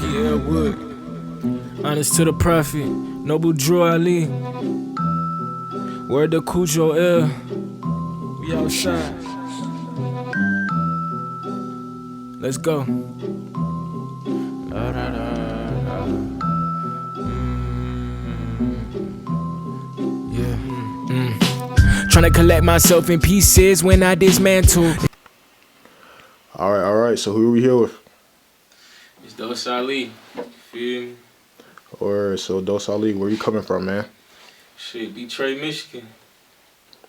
PL Wood, honest to the prophet, noble Dosxali, word to Cujo L, we outside, let's go. La, da, da, da. Tryna collect myself in pieces when I dismantle. All right. So who are we here with? It's Dosxali, feel me? Or so Dosxali, where you coming from, man? Shit, Detroit, Michigan.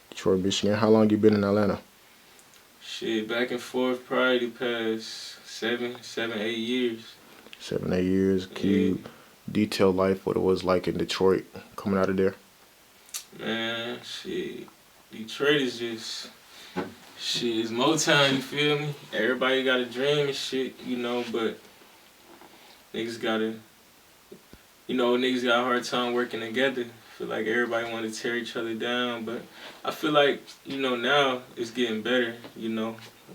Detroit, Michigan. How long you been in Atlanta? Shit, back and forth probably the past 8 years. 7, 8 years. Can you detail life, what it was like in Detroit, coming out of there? Man, shit, Detroit is just, shit, it's Motown, you feel me? Everybody got a dream and shit, you know, but niggas gotta, niggas got a hard time working together. Feel like everybody want to tear each other down, but I feel like, now it's getting better,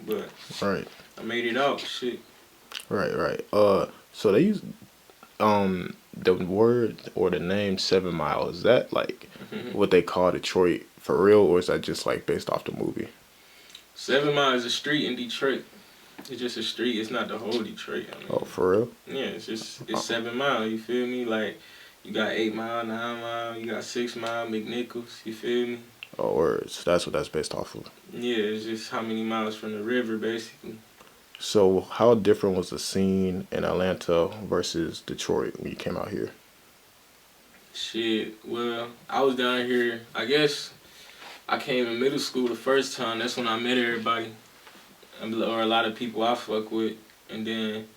but Right. I made it out, shit. Right. So they use the word or the name 7 Mile. Is that like what they call Detroit for real, or is that just like based off the movie? 7 Mile is a street in Detroit. It's just a street. It's not the whole Detroit. I mean, Oh, for real? yeah, it's 7 Mile. You feel me? Like you got 8 Mile, 9 Mile. You got 6 Mile, McNichols. You feel me? Oh, words. That's what that's based off of. Yeah, it's just how many miles from the river, basically. So how different was the scene in Atlanta versus Detroit when you came out here? Shit. Well, I was down here. I guess I came in middle school the first time. That's when I met everybody, or a lot of people I fuck with, and then.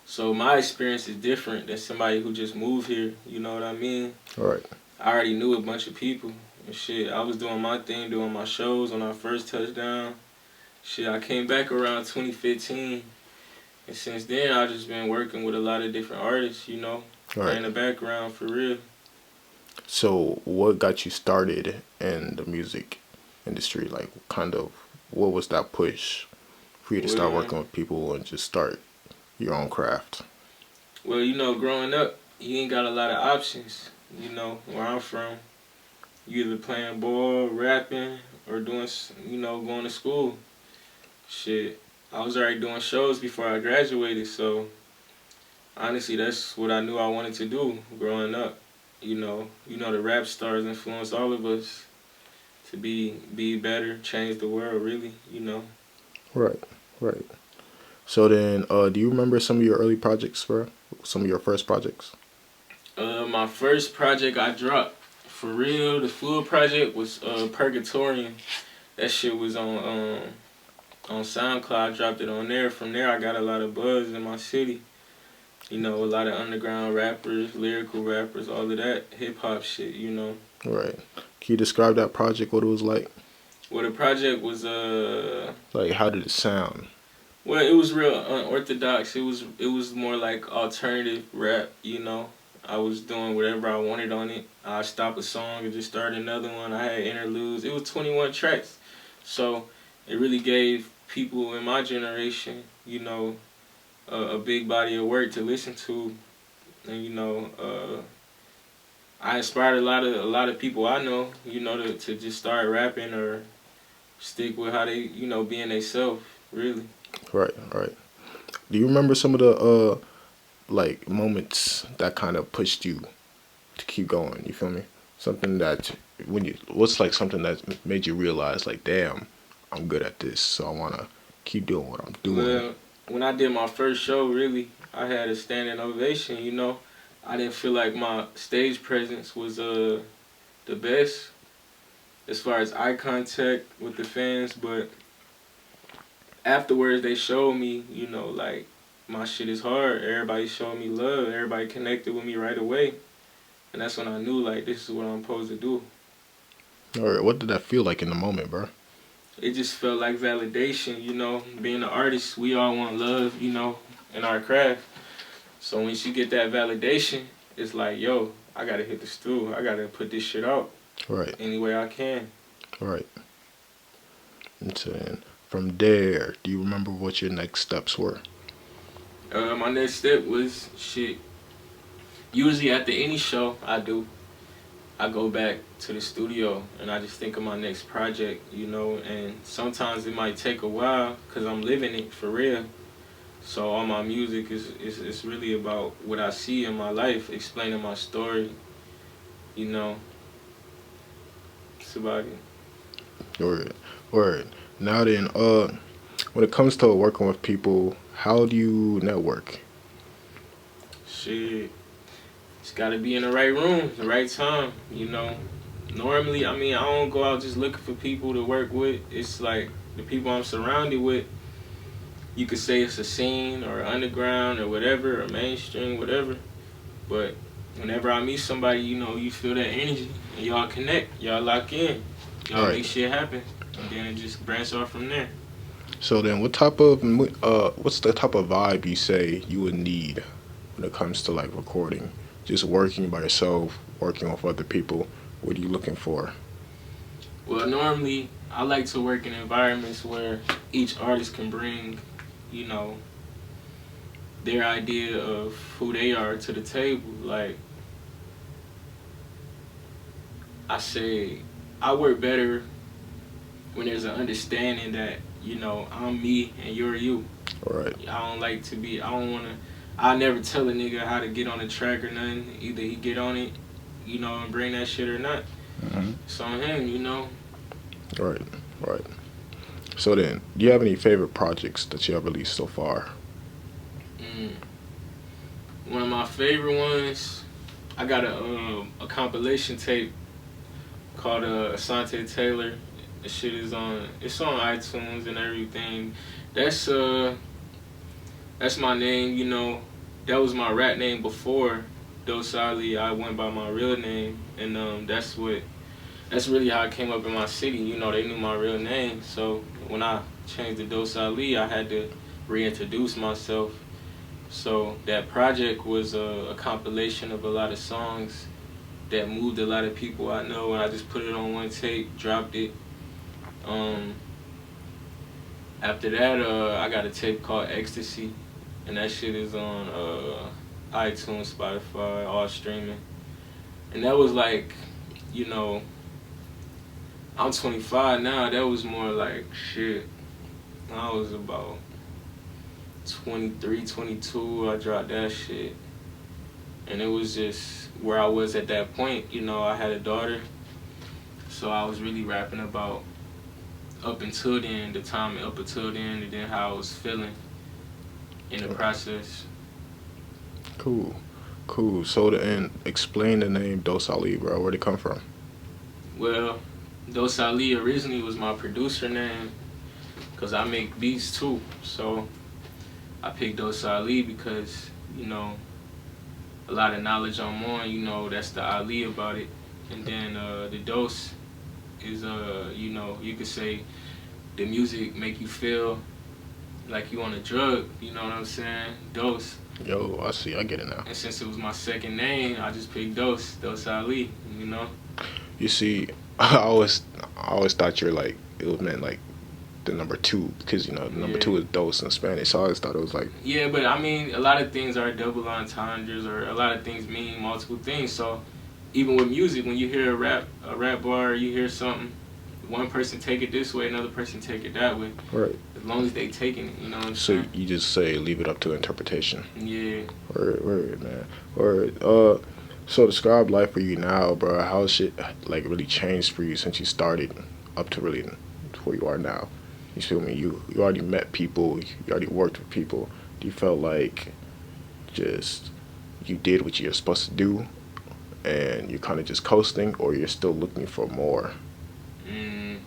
So my experience is different than somebody who just moved here, you know what I mean? Right. I already knew a bunch of people and shit. I was doing my thing, doing my shows on our first touchdown. Shit, I came back around 2015, and since then I've just been working with a lot of different artists, Right. in the background for real. So what got you started in the music industry? Like, kind of, what was that push for you to start working with people and just start your own craft? Well, growing up, you ain't got a lot of options. Where I'm from, you either playing ball, rapping, or doing, going to school. Shit, I was already doing shows before I graduated, so honestly, that's what I knew I wanted to do growing up. The rap stars influenced all of us to be better, change the world, really. Right. So then, do you remember some of your early projects, bro? Some of your first projects? My first project I dropped, for real, the full project was Purgatorium. That shit was on SoundCloud. I dropped it on there. From there, I got a lot of buzz in my city. A lot of underground rappers, lyrical rappers, all of that hip-hop shit, Right. Can you describe that project, what it was like? Well, the project was, Like, how did it sound? well, it was real unorthodox. It was more like alternative rap, I was doing whatever I wanted on it. I'd stop a song and just start another one. I had interludes. It was 21 tracks. So it really gave people in my generation, a big body of work to listen to. And, I inspired a lot of people I know, to just start rapping or stick with how they, being themselves, really. Right. Do you remember some of the like moments that kind of pushed you to keep going? You feel me? Something that what's like something that made you realize like, damn, I'm good at this, so I wanna keep doing what I'm doing. Well, when I did my first show, really, I had a standing ovation. I didn't feel like my stage presence was the best as far as eye contact with the fans, but afterwards they showed me, like my shit is hard. Everybody showed me love. Everybody connected with me right away. And that's when I knew, like, this is what I'm supposed to do. All right, what did that feel like in the moment, bro? It just felt like validation, Being an artist, we all want love, in our craft. So when you get that validation, it's like, yo, I gotta hit the stool. I gotta put this shit out. Right. Any way I can. Right. And so then from there, do you remember what your next steps were? My next step was shit. Usually after any show I do, I go back to the studio and I just think of my next project, you know. And sometimes it might take a while because I'm living it for real. So all my music is really about what I see in my life, explaining my story, you know. It's about it. Word, word. Now then, when it comes to working with people, how do you network? Shit. Just gotta be in the right room, the right time, you know. Normally, I mean, I don't go out just looking for people to work with. It's like the people I'm surrounded with, you could say it's a scene or underground or whatever, or mainstream, whatever. But whenever I meet somebody, you know, you feel that energy and y'all connect, y'all lock in, All y'all right. make shit happen, and then it just branch off from there. So then, what's the type of vibe you say you would need when it comes to like recording? Just working by yourself, working with other people. What are you looking for? Well, normally I like to work in environments where each artist can bring, you know, their idea of who they are to the table. Like I say, I work better when there's an understanding that, you know, I'm me and you're you. All right. I don't like to be. I don't wanna. I never tell a nigga how to get on the track or nothing. Either he get on it, you know, and bring that shit or not. Mm-hmm. It's on him, you know. All right. All right. So then, do you have any favorite projects that you have released so far? Mm. One of my favorite ones. I got a compilation tape called Asante Taylor. The shit is on. It's on iTunes and everything. That's that's my name. You know, that was my rap name before Dosxali. I went by my real name, and that's really how I came up in my city. You know, they knew my real name. So when I changed to Dosxali, I had to reintroduce myself. So that project was a compilation of a lot of songs that moved a lot of people I know, and I just put it on one tape, dropped it. Um, After that, I got a tape called Ecstasy, and that shit is on iTunes, Spotify, all streaming. And that was like, you know, I'm 25 now. That was more like shit. I was about 23, 22. I dropped that shit, and it was just where I was at that point. You know, I had a daughter, so I was really rapping about up until then, the time up until then, and then how I was feeling in the process. Cool. Cool. So to end, explain the name Dosxali, bro. Where'd it come from? Well, Dosxali originally was my producer name because I make beats too. So I picked Dosxali because, you know, a lot of knowledge I'm on, you know, that's the Ali about it. And then the dose is, you know, you could say the music make you feel like you on a drug, you know what I'm saying? Dose. Yo, I see. I get it now. And since it was my second name, I just picked Dosxali, you know? You see, I always thought you're like it was meant like the number two because you know the number Yeah. two is dos in Spanish. So I always thought it was like Yeah, but I mean, a lot of things are double entendres, or a lot of things mean multiple things. So even with music, when you hear a rap bar, or you hear something, one person take it this way, another person take it that way. right. As long as they taking it, you know what I'm So saying? you just say leave it up to interpretation. Yeah. Word, man. Word. So describe life for you now, bro. How shit like really changed for you since you started up to really where you are now? You feel me? You already met people. You already worked with people. Do you felt like just you did what you're supposed to do, and you're kind of just coasting, or you're still looking for more? Mm,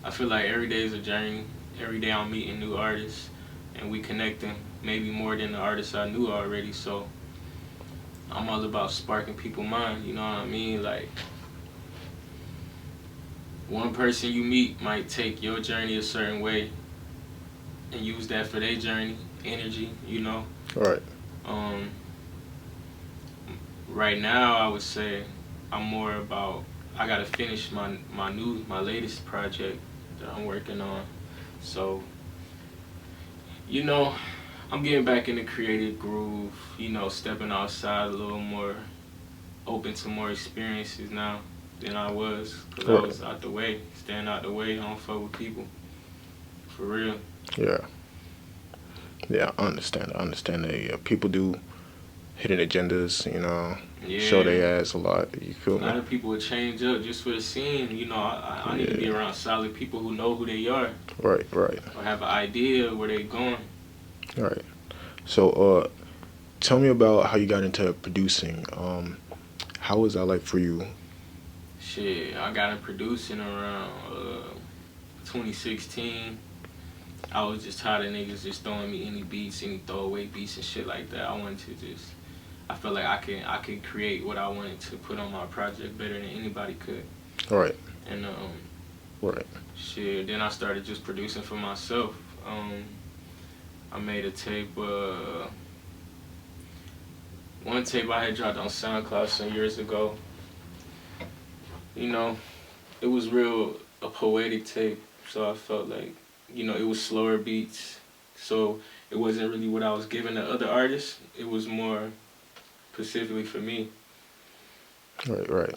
I feel like every day is a journey. Every day I'm meeting new artists, and we connecting maybe more than the artists I knew already. So I'm all about sparking people's mind. You know what I mean? Like one person you meet might take your journey a certain way and use that for their journey, energy. You know. All right. Um, right now, I would say I'm more about I gotta finish my latest project that I'm working on. So, you know, I'm getting back in the creative groove. Stepping outside a little more, open to more experiences now than I was, cause I Right. was out the way, staying out the way. I don't fuck with people, for real. Yeah. Yeah, I understand. I understand that people do hidden agendas, show Yeah, their ass a lot. You a feel me? lot of people would change up just for the scene. I need to be Yeah. around solid people who know who they are Right, right, or have an idea of where they going. right. So, tell me about how you got into producing. How was that like for you? Shit, I got into producing around 2016. I was just tired of niggas just throwing me any beats, any throwaway beats and shit like that. I wanted to just, I felt like I could create what I wanted to put on my project better than anybody could. Right, And right, shit, then I started just producing for myself. Um, I made a tape. One tape I had dropped on SoundCloud some years ago. You know, it was real a poetic tape, so I felt like it was slower beats, so it wasn't really what I was giving to other artists. It was more specifically for me. right, right.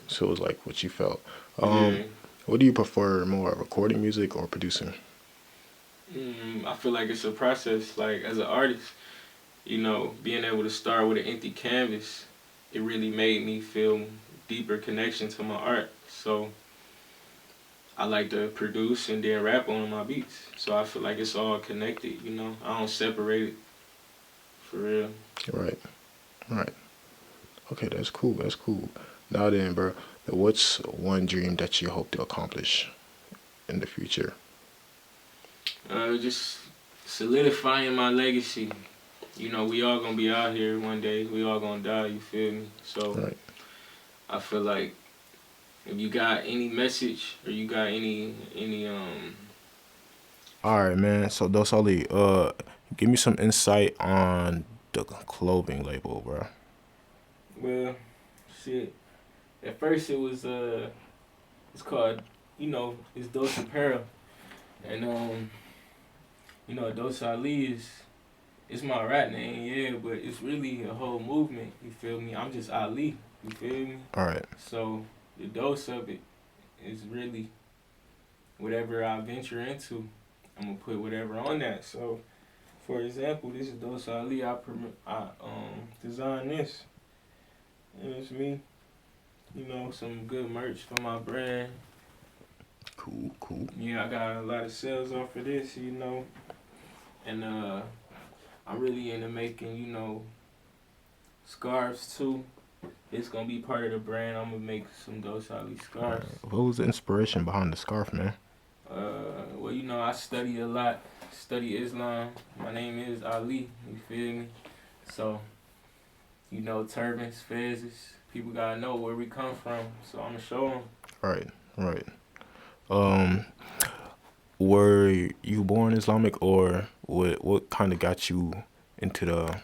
So it was like what you felt. Yeah. What do you prefer more, recording music or producing? I feel like it's a process. Like as an artist, being able to start with an empty canvas, it really made me feel deeper connection to my art. So I like to produce and then rap on my beats. So I feel like it's all connected. I don't separate it for real. Right, right. Okay, that's cool. That's cool. Now then, bro, what's one dream that you hope to accomplish in the future? Just solidifying my legacy. We all gonna be out here one day. We all gonna die. You feel me? So Right. I feel like if you got any message or you got any. All right, man. So Dosxali, give me some insight on the clothing label, bro. Well, shit. At first it was it's called it's Dose Apparel, and Dosxali is it's my rap name, yeah, but it's really a whole movement. You feel me? I'm just Ali. You feel me? All right. So the dose of it is really whatever I venture into. I'm gonna put whatever on that. So, for example, this is Dosxali. I designed this, and it's me. Some good merch for my brand. Cool, cool. Yeah, I got a lot of sales off of this. And I'm really into making scarves too. It's gonna be part of the brand. I'm gonna make some Dosxali scarves. What was the inspiration behind the scarf, man? Well, I study a lot. Study Islam. My name is Ali. You feel me? So, turbans, fezzes. People gotta know where we come from. So I'ma show them. Right, right. Um, were you born Islamic, or what kind of got you into the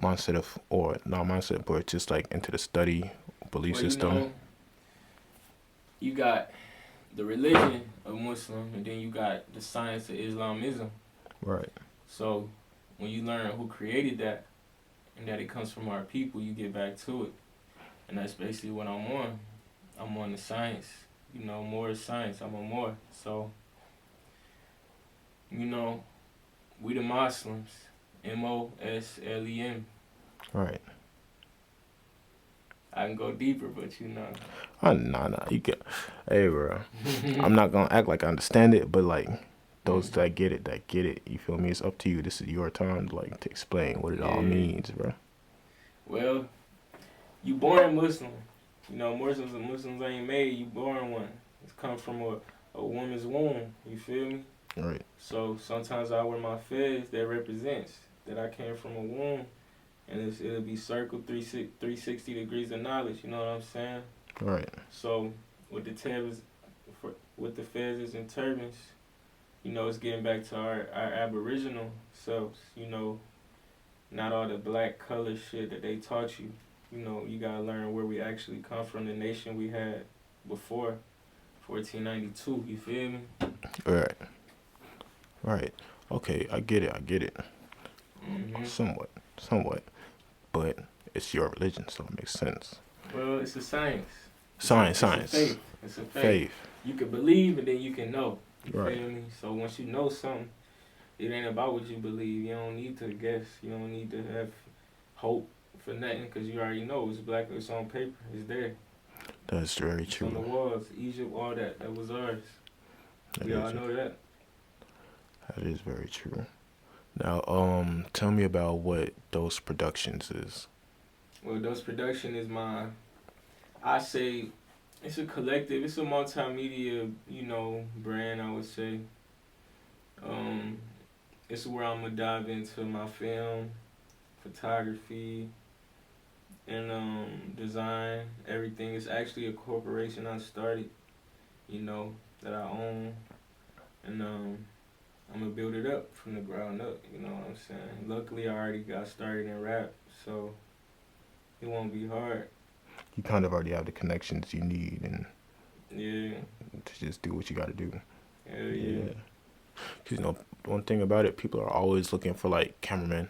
mindset of, or not mindset, but just like into the study belief Well, system? you got the religion of Muslim, and then you got the science of Islamism. Right, So when you learn who created that and that it comes from our people, you get back to it. And that's basically what I'm on. I'm on the science. More science. I'm on more. So, we the Muslims. Moslem. right. I can go deeper, but Nah. You get, hey, bro. I'm not gonna act like I understand it, but like those that get it, that get it. You feel me? It's up to you. This is your time, like to explain what it all Yeah. means, bro. Well, you born Muslim. Muslims ain't made. You born one. It's come from a woman's womb. You feel me? Right, So sometimes I wear my fez that represents that I came from a womb, and it'll be circled 360 degrees of knowledge. You know what I'm saying? right, So with the tabs, with the fezzes and turbans, it's getting back to our aboriginal selves. Not all the black color shit that they taught you. You gotta learn where we actually come from, the nation we had before 1492. You feel me? right, right. Okay, I get it. I get it. Hmm. Somewhat, somewhat. But it's your religion, so it makes sense. Well, it's a science. Science, It's a science, faith. It's a faith. faith. You can believe and then you can know. You Right. feel me? So once you know something, it ain't about what you believe. You don't need to guess. You don't need to have hope for nothing because you already know it's black. It's on paper. It's there. That's very It's on the true. walls. Egypt, all that. That was ours. That We all is know that. that is very true. Now, tell me about what those productions is. Well, Dose Production is my. I say it's a collective. It's a multimedia, brand. I would say. Um, it's where I'm gonna dive into my film, photography, and design. Everything. It's actually a corporation I started. You know that I own, and I'm gonna build it up from the ground up. You know what I'm saying? Luckily, I already got started in rap, so it won't be hard. You kind of already have the connections you need, and Yeah, to just do what you got to do. hell yeah, Yeah. Cause one thing about it, people are always looking for like cameramen,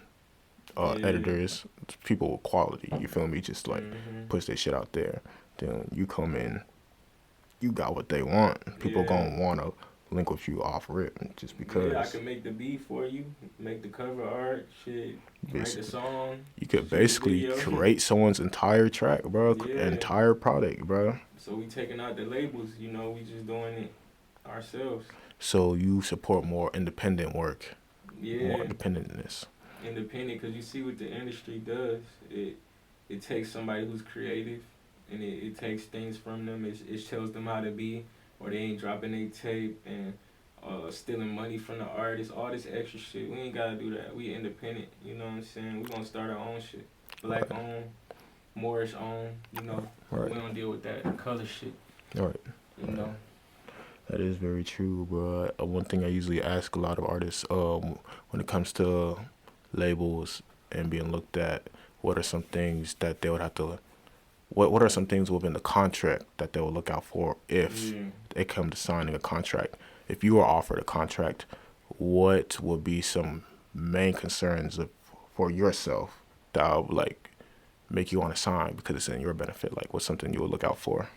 yeah. editors, people with quality. You feel me? Just like Mhm. push their shit out there. Then you come in, you got what they want. People Yeah, gonna wanna link with you off rip just yeah. I because can make the beat for you, make the cover art, shit, write the basically song, you could shoot the basically video. create someone's entire track, bro, Yeah. entire product, bro. So we taking out the labels. We just doing it ourselves. So you support more independent work, more Yeah, independentness. independent. Cause you see what the industry does. It takes somebody who's creative, and it takes things from them. It shows them how to be, or they ain't dropping their tape and stealing money from the artist. All this extra shit. We ain't gotta do that. We independent. You know what I'm saying? We gonna start our own shit. Black Right, owned, Moorish owned. We right, don't deal with that color shit. right, You right. know. That is very true, bro. One thing I usually ask a lot of artists, when it comes to labels and being looked at, what are some things that they would have to, what are some things within the contract that they will look out for if Yeah. they come to signing a contract? If you are offered a contract, what would be some main concerns for yourself that would like make you want to sign because it's in your benefit? Like, what's something you would look out for?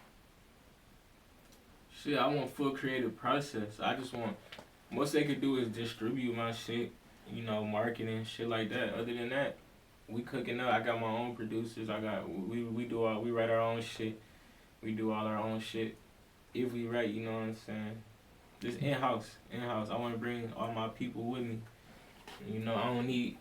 Shit, I want full creative process. I just want most they could do is distribute my shit, marketing, shit like that. Other than that, we cooking up. I got my own producers. We write our own shit. We do all our own shit. If we write, you know what I'm saying? Just in house, in house. I want to bring all my people with me. I don't need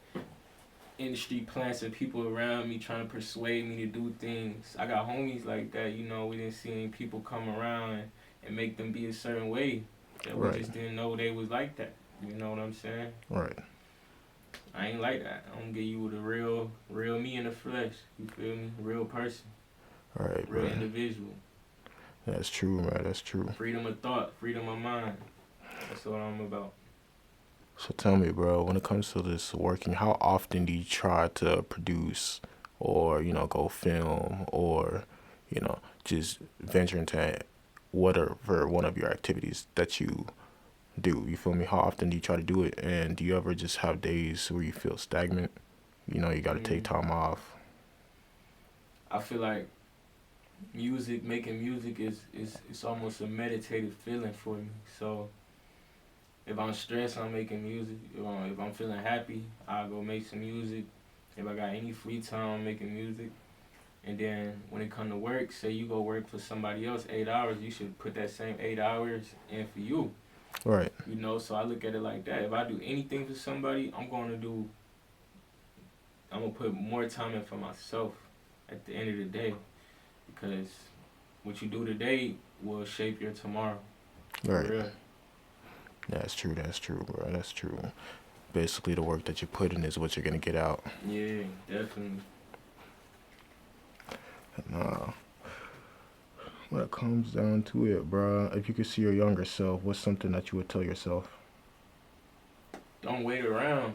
industry plants and people around me trying to persuade me to do things. I got homies like that. We didn't see people come around and make them be a certain way that we Right, just didn't know they was like that. You know what I'm saying? right, I ain't like that. I'm gonna give you the real me in the flesh. You feel me? Real person, right, real man. individual. That's true, man. That's true. Freedom of thought, freedom of mind. That's what I'm about. So tell me, bro, when it comes to this working, how often do you try to produce or, go film or, just venture into whatever one of your activities that you do? You feel me? How often do you try to do it? And do you ever just have days where you feel stagnant? You got to take Mm. time off. I feel like making music is it's almost a meditative feeling for me. So if I'm stressed, I'm making music. If I'm feeling happy, I'll go make some music. If I got any free time, I'm making music. And then when it come to work, say you go work for somebody else 8 hours, you should put that same 8 hours in for you. Right, So I look at it like that. If I do anything for somebody, I'm gonna put more time in for myself at the end of the day. Because what you do today will shape your tomorrow. For right. real. That's true, bro. That's true. Basically, the work that you put in is what you're going to get out. Yeah, definitely. Nah. When it comes down to it, bro, if you could see your younger self, what's something that you would tell yourself? Don't wait around.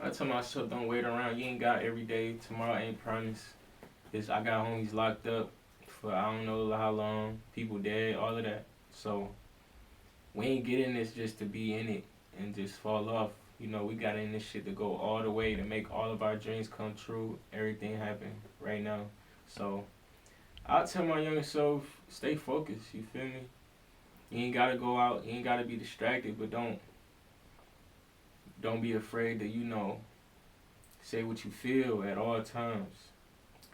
I tell myself, don't wait around. You ain't got every day. Tomorrow ain't promised. I got homies locked up for I don't know how long. People dead, all of that. So we ain't getting this just to be in it and just fall off. You know, we got in this shit to go all the way to make all of our dreams come true. Everything happen right now. So I'll tell my younger self, stay focused. You feel me? You ain't gotta go out. You ain't gotta be distracted, but don't be afraid to say what you feel at all times.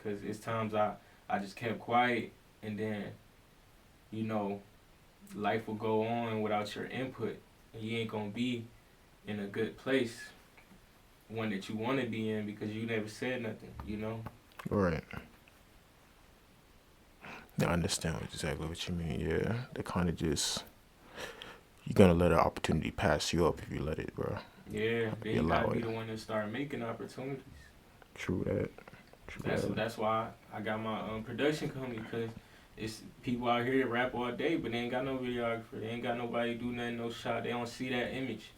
Cause it's times I just kept quiet, and then you know life will go on without your input, and you ain't gonna be in a good place, one that you want to be in because you never said nothing. Right. I understand exactly what you mean. Yeah, they kind of just you're gonna let an opportunity pass you up if you let it, bro. Yeah, then You you gotta allow be it. the one that start making opportunities. True that. True That's that. that's why I got my production company, because it's people out here that rap all day, but they ain't got no videographer. They ain't got nobody do nothing, no shot. They don't see that image,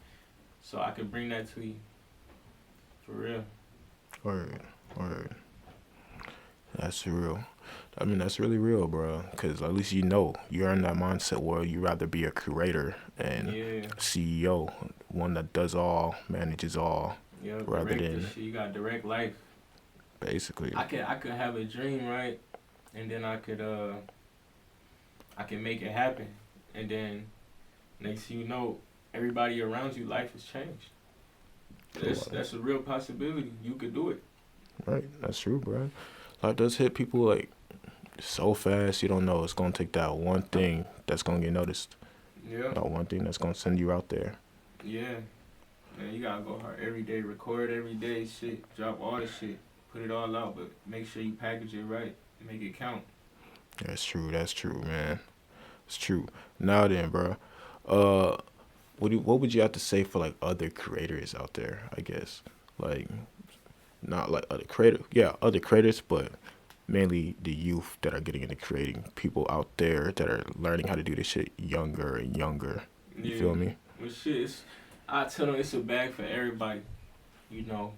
so I could bring that to you for real. Word. Word. That's real. I mean, that's really real, bro. Because at least you're in that mindset where you rather be a curator and Yeah, CEO, one that does all, manages all, yeah, rather direct this than shit. You got direct life. basically. I could have a dream, right, and then I can make it happen, and then next thing you know, everybody around you life has changed. That's a real possibility. You could do it. Right. That's true, bro. Life does hit people like so fast. You don't know. It's gonna take that one thing that's gonna get noticed. Yeah, That one thing that's gonna send you out there. yeah. Man, you gotta go hard every day, record every day, shit, drop all the shit, put it all out, but make sure you package it right, make it count. That's true. That's true, man. It's true. Now then, bro. Uh, what would you have to say for like other creators out there? I guess like not like other creators. Yeah, other creators, but mainly the youth that are getting into creating. People out there that are learning how to do this shit younger and younger. You Yeah, feel me? but shit, I tell them it's a bag for everybody. You know,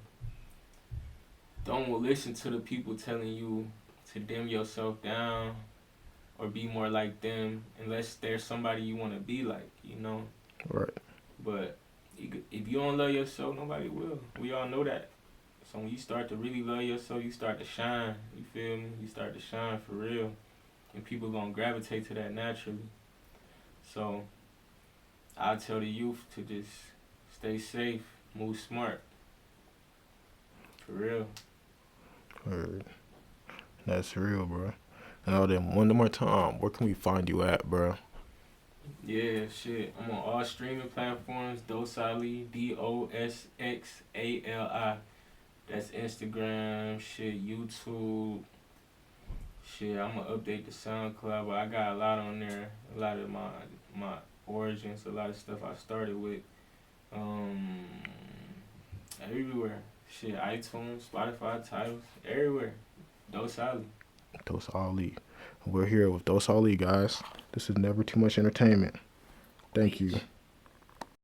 don't listen to the people telling you to dim yourself down or be more like them unless there's somebody you want to be like. Right. But if you don't love yourself, nobody will. We all know that. So when you start to really love yourself, you start to shine. You feel me? You start to shine for real, and people gonna gravitate to that naturally. So I tell the youth to just stay safe, move smart, for real. Word. That's real, bro. And all then one more time, where can we find you at, bro? Yeah, shit. I'm on all streaming platforms. Dosxali, Dosxali. That's Instagram, shit, YouTube. Shit, I'm gonna update the SoundCloud, but I got a lot on there. A lot of my origins, a lot of stuff I started with. Um, everywhere. Shit, iTunes, Spotify, titles, everywhere. Dosxali. Dosxali. We're here with Dosxali, guys. This is Never Too Much Entertainment. Thank you.